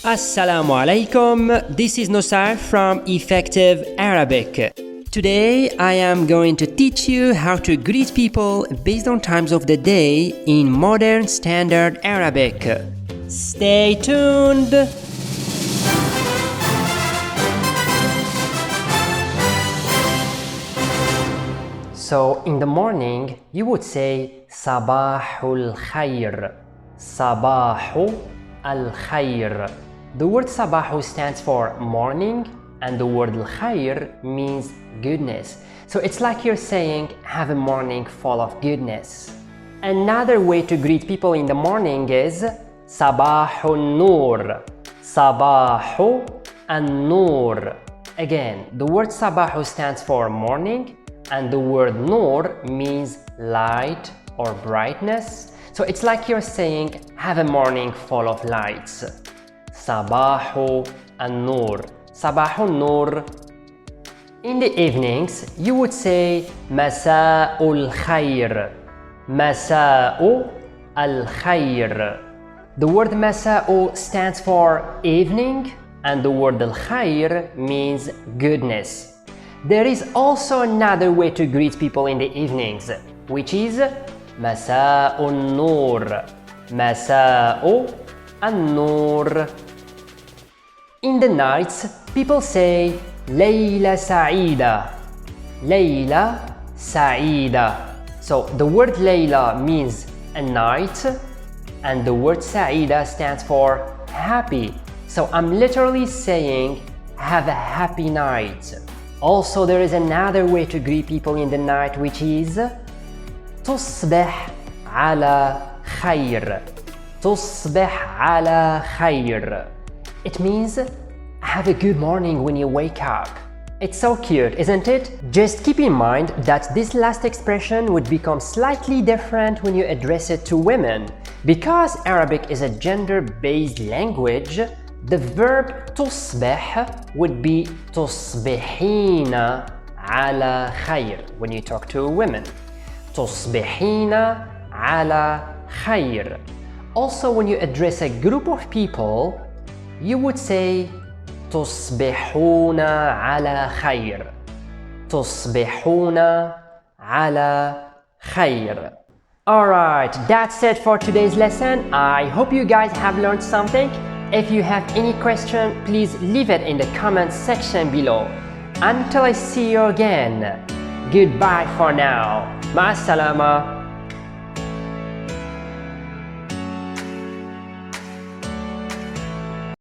Assalamu alaikum, this is Nosar from Effective Arabic. Today I am going to teach you how to greet people based on times of the day in modern standard Arabic. Stay tuned! So in the morning you would say Sabahul Khair. Sabahul Khair. The word Sabahu stands for morning and the word Al-Khair means goodness. So it's like you're saying, have a morning full of goodness. Another way to greet people in the morning is Sabahu Nur. Sabahu An-Nur. Again, the word Sabahu stands for morning and the word Nur means light or brightness. So it's like you're saying, have a morning full of lights. Sabahu an-Nur. Sabahu an-Nur. In the evenings, you would say Masa'ul Khair. Masa'u al-Khair. The word Masa'u stands for evening and the word al-Khair means goodness. There is also another way to greet people in the evenings, which is Masa'un Nur. Masa'u an-Nur. In the nights, people say Layla Sa'ida. Layla Sa'ida. So the word Layla means a night and the word Sa'ida stands for happy. So I'm literally saying have a happy night. Also, there is another way to greet people in the night, which is تصبح على خير. تصبح على خير. It means have a good morning when you wake up. It's so cute, isn't it? Just keep in mind that this last expression would become slightly different when you address it to women. Because Arabic is a gender-based language, the verb تصبح would be تصبحين على خير when you talk to women. تصبحين على خير. Also, when you address a group of people, you would say تصبحون على خير. تصبحون على خير. Alright, that's it for today's lesson. I hope you guys have learned something. If you have any question, please leave it in the comment section below. Until I see you again, goodbye for now. مع السلامة.